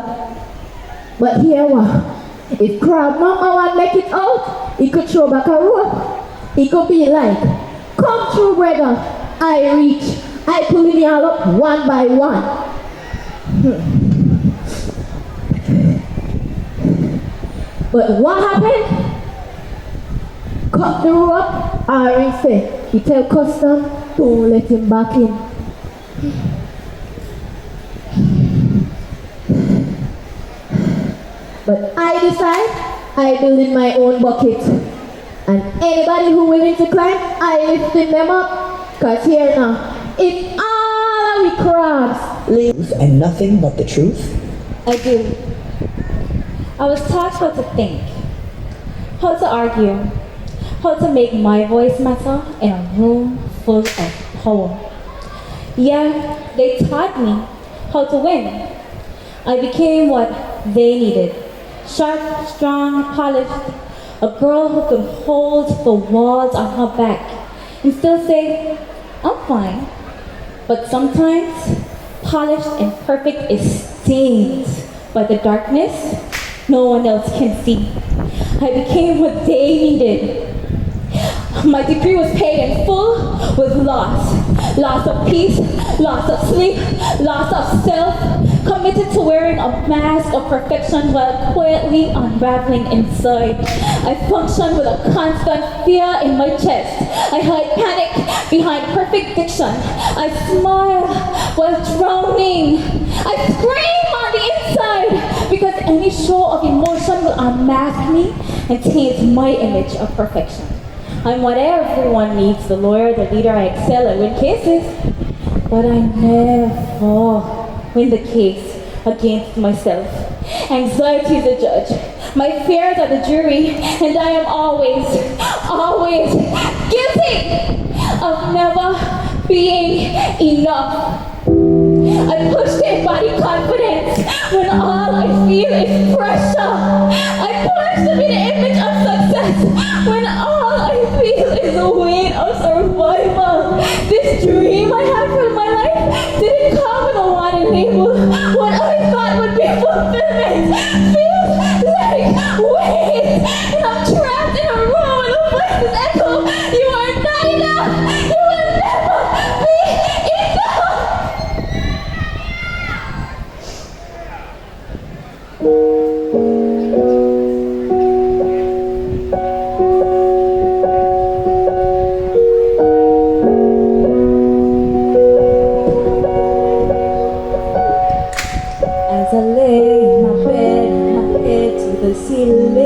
But here what? If crab number 1 make it out, he could throw back a rope. He could be like, come through brother, I reach, I pull it all up one by one. But what happened? Cut the rope, Ari said, he tell custom, don't let him back in. But I decide, I build in my own bucket. And anybody who willing to climb, I lifting them up. Cause here now, if all we crabs live and nothing but the truth. I do. I was taught what to think, how to argue, how to make my voice matter in a room full of power. Yeah, they taught me how to win. I became what they needed. Sharp, strong, polished. A girl who could hold the walls on her back and still say, I'm fine. But sometimes, polished and perfect is stained by the darkness no one else can see. I became what they needed. My degree was paid in full with loss. Loss of peace, loss of sleep, loss of self. Committed to wearing a mask of perfection while quietly unraveling inside. I functioned with a constant fear in my chest. I hide panic behind perfect diction. I smile while drowning. I scream on the inside because any show of emotion will unmask me and taint my image of perfection. I'm what everyone needs, the lawyer, the leader, I excel, I win cases. But I never win the case against myself. Anxiety is the judge. My fears are the jury. And I am always guilty of never being enough. I push their body confidence when all I feel is pressure. I push to be the image of success when all I feel is the weight of survival. This dream I had for my life didn't come with a wanted label. What I thought would be fulfillment feels like weight. And I'm trapped in a room with a voices echo. You are not enough. You will never be enough. As I lay in my bed, my head to the ceiling,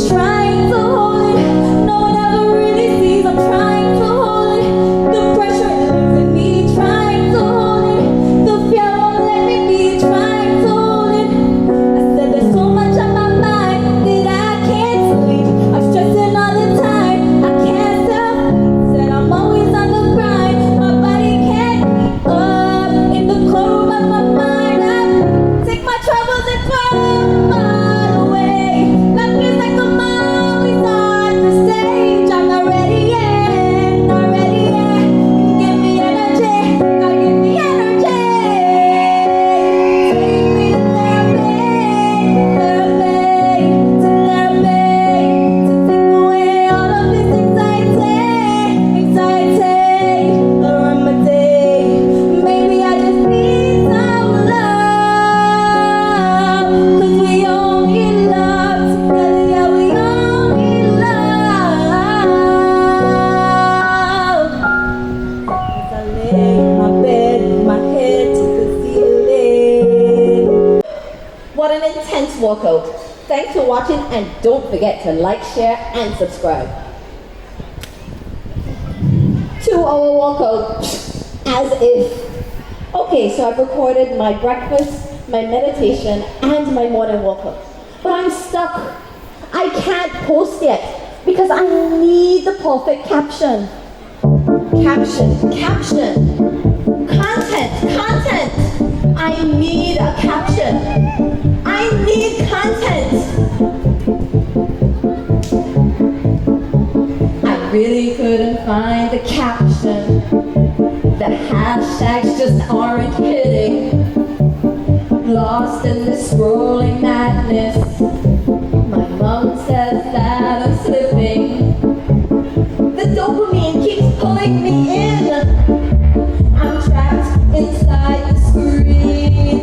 trying to hold it, no one ever really sees. I'm trying to hold it, the pressure lives in me. Trying to hold it, the fear won't let me be. Trying to hold it, I said there's so much on my mind that I can't sleep. I'm stressing all the time, I can't stop. Said I'm always on the grind, my body can't keep up. In the courtroom of my mind, I take my troubles and throw them all away. Life feels like I'm always on the stage. I'm not ready yet, not ready yet. Give me energy, gotta give me energy. Take me to therapy, to take away all of this anxiety, a remedy. Maybe I just need some love, 'cause we all need love together, yeah, we all need love. As I lay in my bed, my head to the ceiling. What an intense workout. Thanks for watching and don't forget to like, share and subscribe. 2-hour workout as if. Okay, so I've recorded my breakfast, my meditation and my morning workout. But I'm stuck. I can't post yet because I need the perfect caption. Caption. Content. I need a caption. I need content. I really couldn't find the caption. The hashtags just aren't hitting. Lost in this scrolling madness. My mom says that I'm slipping. The dopamine keeps pulling me in. I'm trapped inside the screen.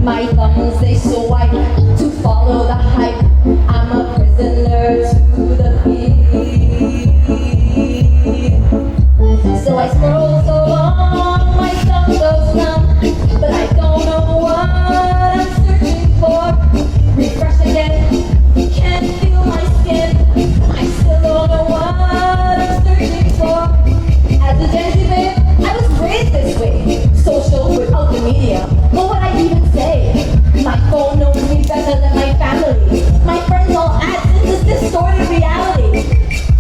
My thumbs, they swipe to follow the hype. I'm a prisoner to the feed. So I scroll so long, my thumb goes numb. But I don't know what I'm searching for. Refresh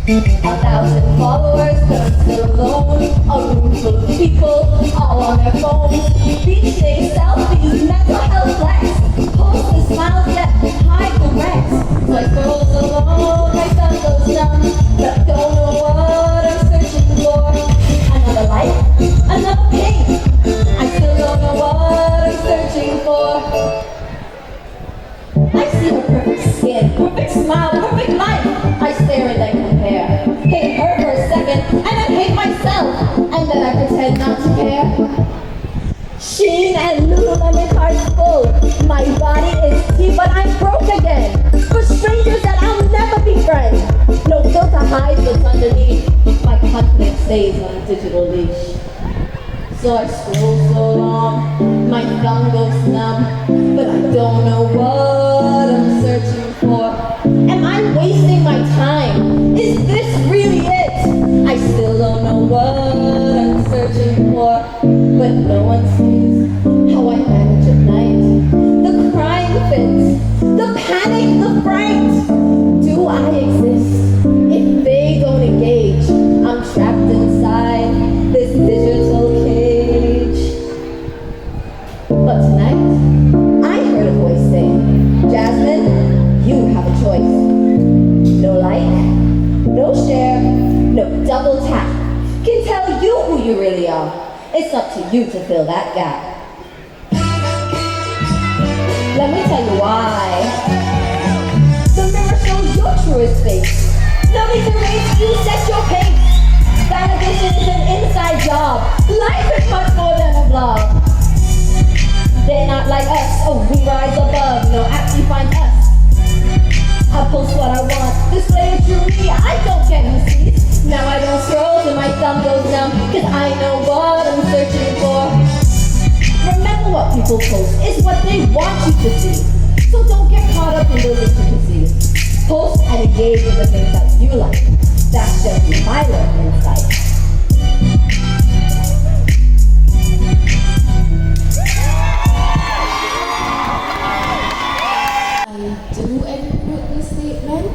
1,000 followers, but I'm still alone. A room full of people, all on their phones. Beach day selfies, mental health flex. Post the smiles, yet hide the wrecks. Life goes alone, my sun goes numb, but I don't know what I'm searching for. Another life, another pain. I still don't know what I'm searching for. I see her perfect skin, perfect smile, perfect life. I stare and then compare. Hate her for a second, and then hate myself. And then I pretend not to care. Sheen and Lululemon cards full. My body is deep, but I'm broke again. For strangers that I'll never befriend. No filter hides what's underneath. My confidence stays on a digital leash. So I scroll so long, my thumb goes numb, but I don't know what I'm searching for. Am I wasting my time? Is this really it? I still don't know what I'm searching for, but no one sees how I manage at night. The crying fits, the panic, the fright. Do I exist? If they don't engage, I'm trapped inside this digital cage. But tonight, I heard a voice say, Jasmine, you have a choice. No like, no share, no double tap. Can tell you who you really are. It's up to you to fill that gap. Let me tell you why. The mirror shows your truest face. No need to race, you set your pace. Validation is an inside job. Life is much more than a blog. They're not like us, oh we rise above. No app defines us. I post what I want, display a true me. I don't get who sees. Now I don't scroll till my thumb goes numb, cause I know what I'm searching for. Remember what people post is what they want you to see. So don't get caught up in those intricacies. Post and engage with the things that you like. That's just my learning insight. I do agree with this statement.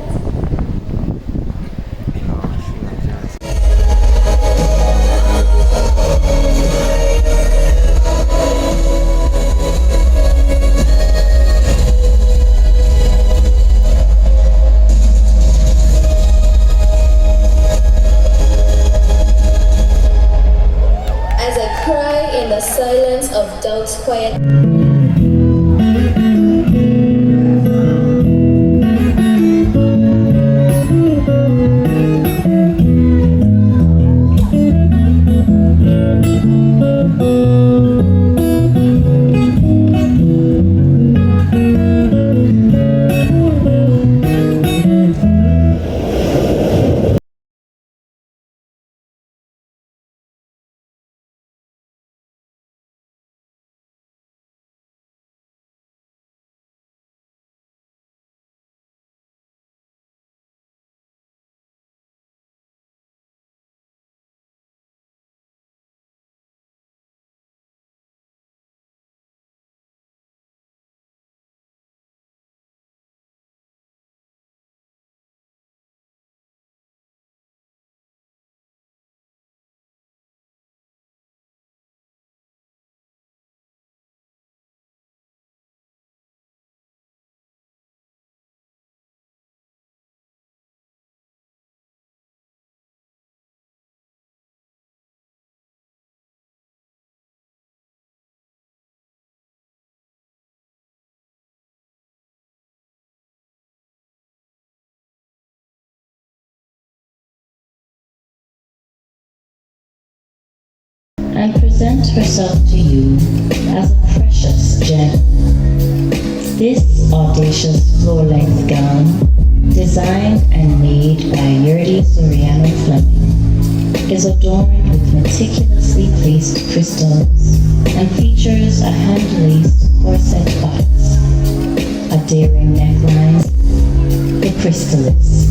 As I cry in the silence of doubt's quiet. And present herself to you as a precious gem. This audacious floor-length gown, designed and made by Yerdy Soriano Fleming, is adorned with meticulously placed crystals and features a hand-laced corset bodice, a daring neckline, the crystallist.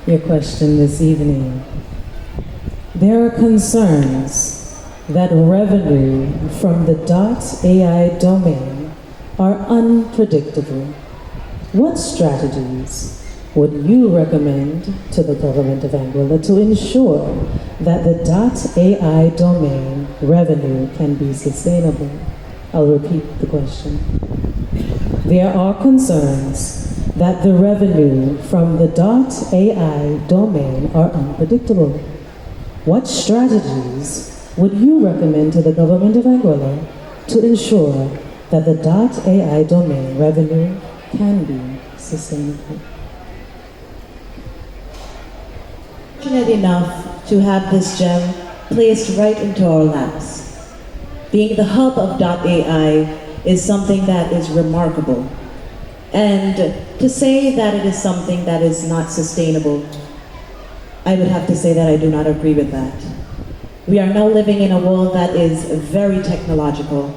your question this evening. There are concerns that revenue from the .ai domain are unpredictable. What strategies would you recommend to the government of Anguilla to ensure that the .ai domain revenue can be sustainable? I'll repeat the question. There are concerns that the revenue from the .ai domain are unpredictable. What strategies would you recommend to the government of Anguilla to ensure that the .ai domain revenue can be sustainable? Fortunate enough to have this gem placed right into our laps. Being the hub of .ai is something that is remarkable. And to say that it is something that is not sustainable, I would have to say that I do not agree with that. We are now living in a world that is very technological,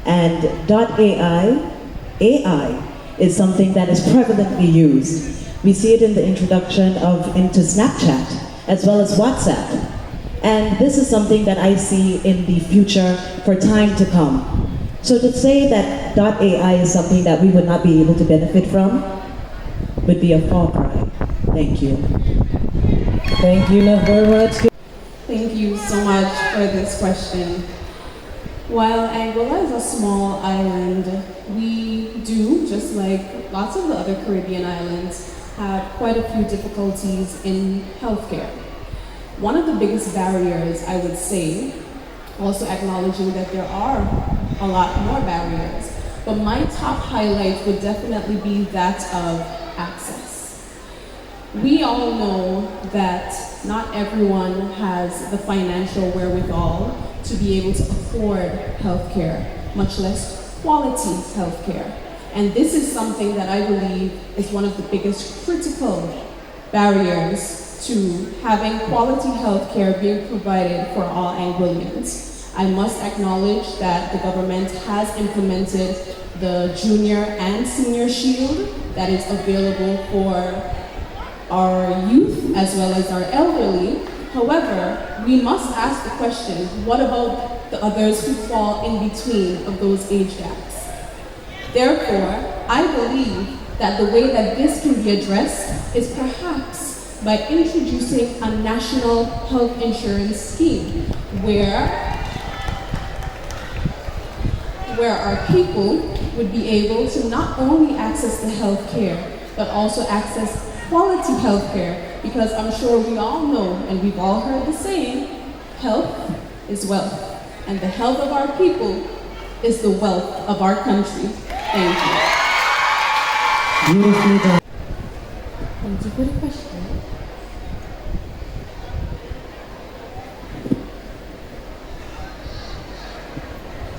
and AI is something that is prevalently used. We see it in the introduction into Snapchat, as well as WhatsApp. And this is something that I see in the future for time to come. So to say that .ai is something that we would not be able to benefit from would be a far cry. Thank you. Thank you very much. Thank you so much for this question. While Anguilla is a small island, we do, just like lots of the other Caribbean islands, have quite a few difficulties in healthcare. One of the biggest barriers, I would say, also acknowledging that there are a lot more barriers, but my top highlight would definitely be that of access. We all know that not everyone has the financial wherewithal to be able to afford healthcare, much less quality healthcare. And this is something that I believe is one of the biggest critical barriers to having quality healthcare being provided for all Anguillians. I must acknowledge that the government has implemented the junior and senior shield that is available for our youth as well as our elderly. However, we must ask the question, what about the others who fall in between of those age gaps? Therefore, I believe that the way that this can be addressed is perhaps by introducing a national health insurance scheme where our people would be able to not only access the health care, but also access quality health care, because I'm sure we all know, and we've all heard the saying, health is wealth, and the health of our people is the wealth of our country. Thank you. Beautifully done. Thank you for the question.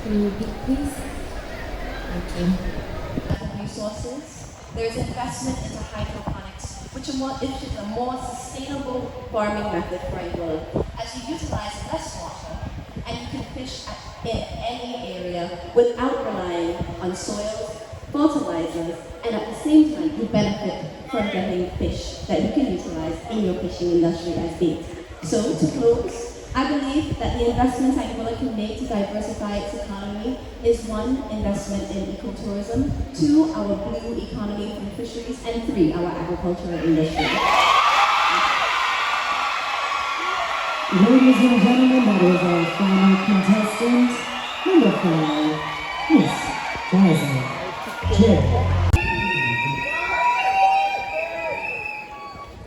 Can you repeat, please? Thank you. Resources. There's investment into hydroponics, which is a more sustainable farming method for Anguilla, as you utilize less water and you can fish in any area without relying on soils, fertilizers, and at the same time you benefit from getting fish that you can utilize in your fishing industry as bait. So to close, I believe that the investments Anguilla can make to diversify its economy is one, investment in ecotourism, two, our blue economy from fisheries, and three, our agricultural industry. Ladies and gentlemen, that is our final contestant, number 5, Miss Anguilla.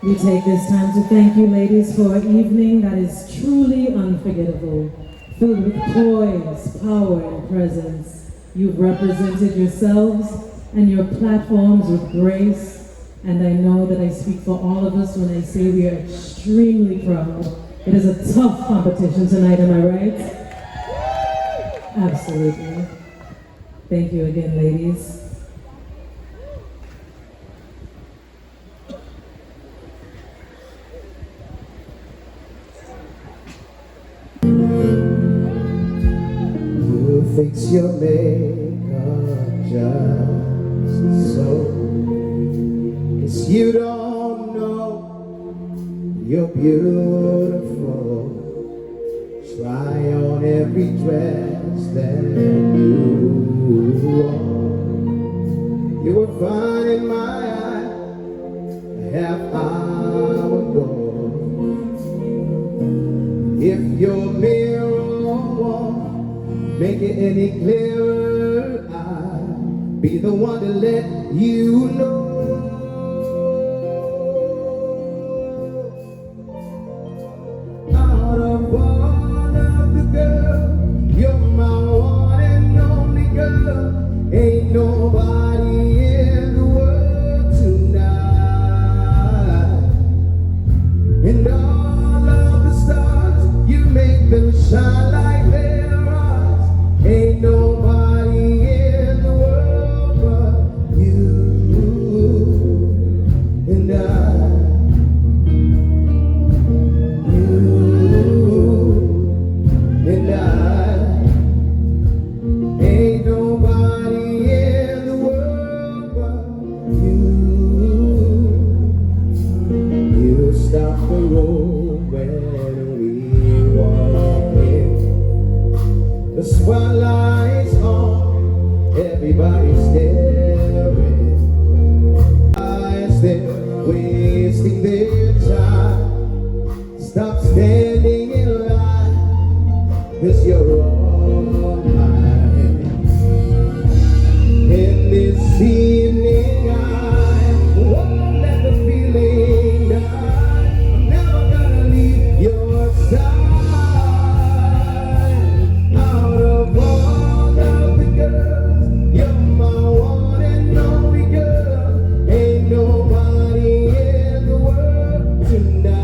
We take this time to thank you, ladies, for an evening that is truly unforgettable, filled with poise, power, and presence. You've represented yourselves and your platforms with grace, and I know that I speak for all of us when I say we are extremely proud. It is a tough competition tonight, am I right? Absolutely. Thank you again, ladies. Fix your makeup just so, 'cause you don't know You're beautiful. Try on every dress that you wore. You were fine in my eye a half hour ago. If your mirror won't make it any clearer, I'll be the one to let you know. Out of all of the girls, you're my one and only girl. Ain't nobody in the world tonight. And all of the stars, you make them shine like their eyes. Ain't nobody in the world but you and I. And I, ain't nobody in the world but you. You stop the road when we walk in. The spotlight's on, everybody's staring. Eyes there, wasting their time. Stop standing in line, 'cause you're all mine. In this evening I won't let the feeling die. I'm never gonna leave your side. Out of all of the girls, you're my one and only girl. Ain't nobody in the world tonight.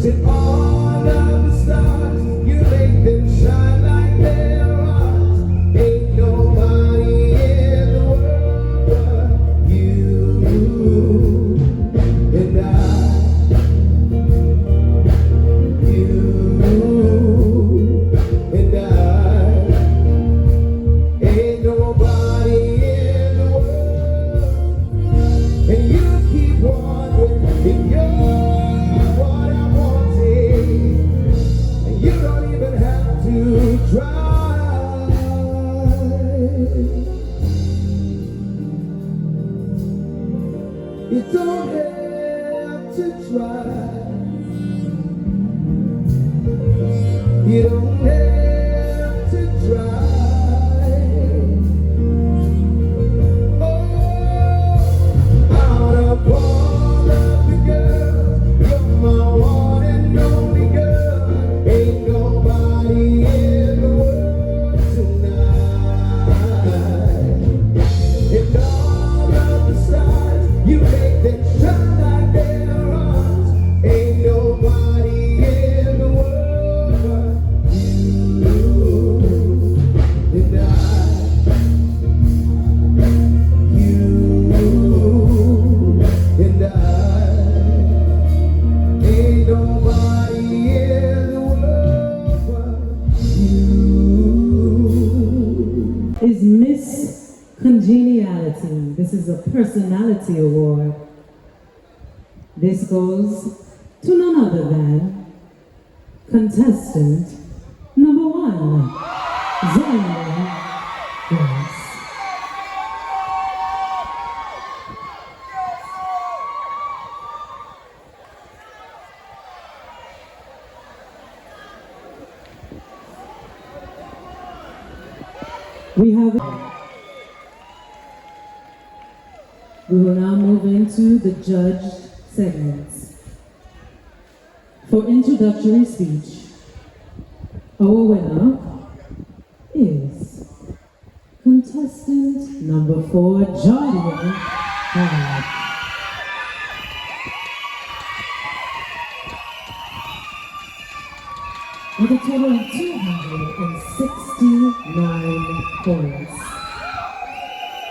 Sit all of the stars, you make them shine like their eyes. Ain't nobody in the world but you and I. You and I. Ain't nobody in the world. And you keep wondering if you're what I wanted. And you don't even have to try. You don't have to try. You don't have to try. Oh, out of all of the girls, you're my one and only girl. Ain't nobody in the world tonight. And all of the stars, you make them shine like their eyes. Ain't nobody in the world but you and I. You and I. Ain't nobody in the world but you. Is Miss Congeniality. This is a personality award. This goes to none other than contestant number 1, Zion. Yes. We will now move into the judged segments. For introductory speech, our winner is contestant number 4, Jordan. With a total of 269 points.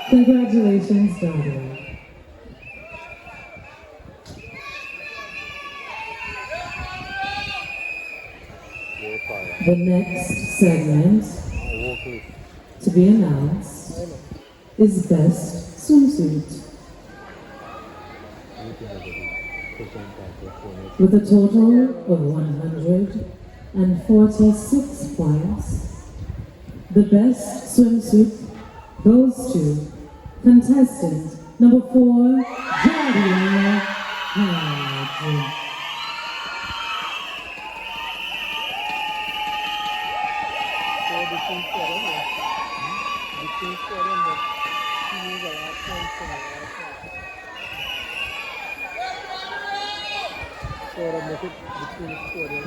Congratulations, Jordan. The next segment to be announced is Best Swimsuit. With a total of 146 points, the best swimsuit goes to contestant number 4, Partyaad.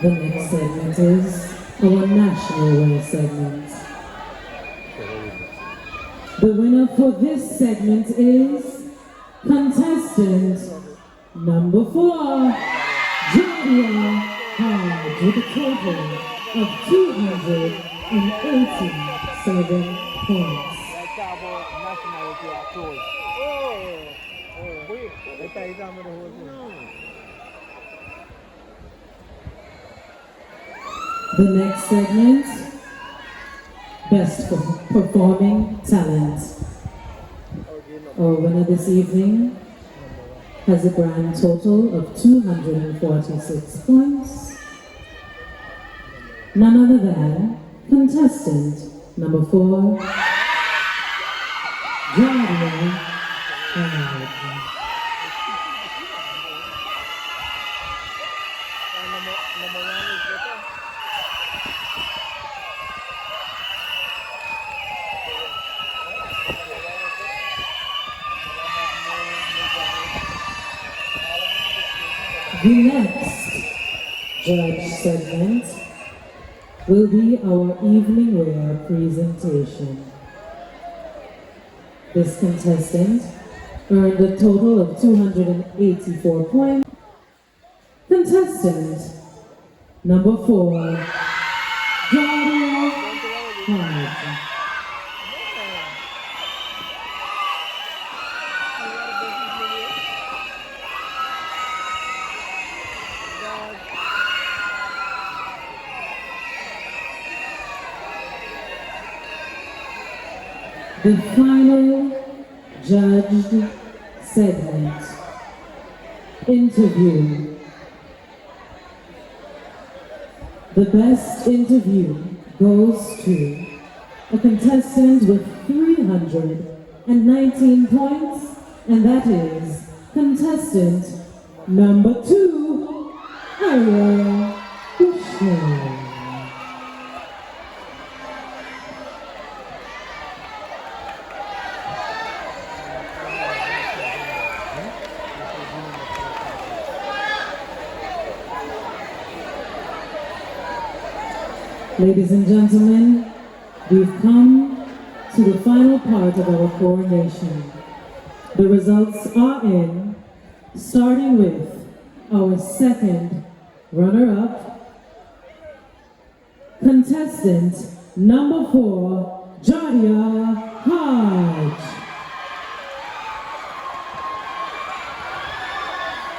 The next segment is our national way segment. The winner for this segment is contestant number 4, Anguilla, with a total of 287 points. The next segment, Best Performing Talent. Our winner this evening has a grand total of 246 points. None other than contestant number 4, Partyaad. The next judge segment will be our evening wear presentation. This contestant earned a total of 284 points. Contestant number 4, Partyaad. The final judged segment, interview. The best interview goes to a contestant with 319 points, and that is contestant number 2, Anguilla Summer. Ladies and gentlemen, we've come to the final part of our coronation. The results are in, starting with our second runner-up, contestant number 4, Partyaad,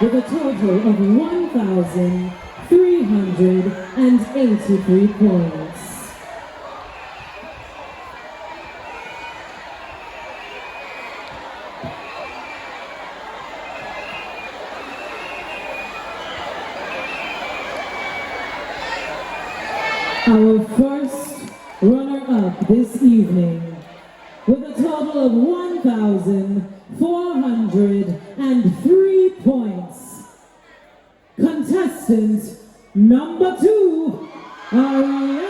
with a total of 1,383 points. Our first runner-up this evening, with a total of 1,403 points, contestant number 2, Anguilla.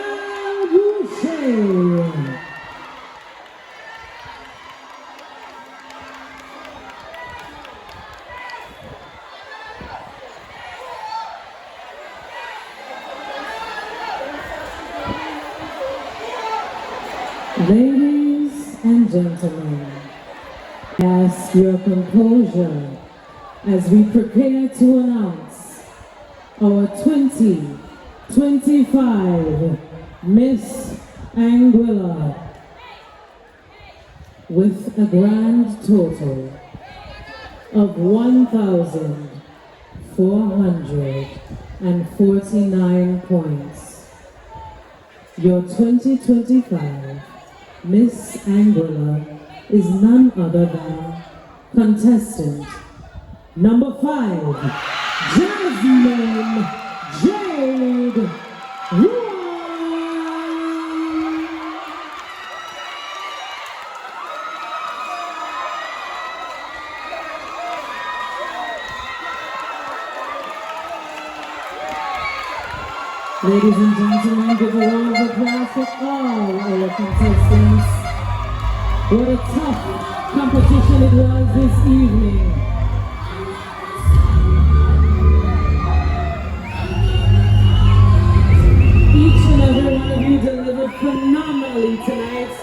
Ladies and gentlemen, ask your composure as we prepare to announce our 2025 Miss Anguilla with a grand total of 1,449 points. Your 2025 Miss Anguilla is none other than contestant Number 5, Jasmine Jade Roy. Ladies and gentlemen, give a round of applause for all our contestants. What a tough competition it was this evening. Each and every one of you delivered phenomenally tonight.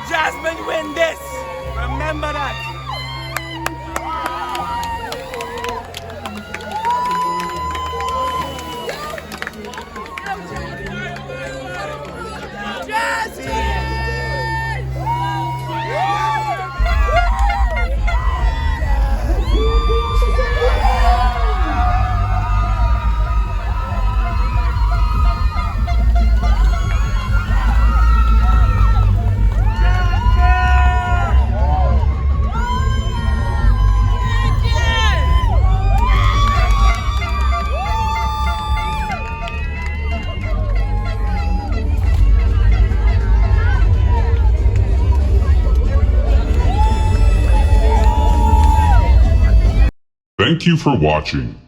Jasmine win this! Remember that! Thank you for watching.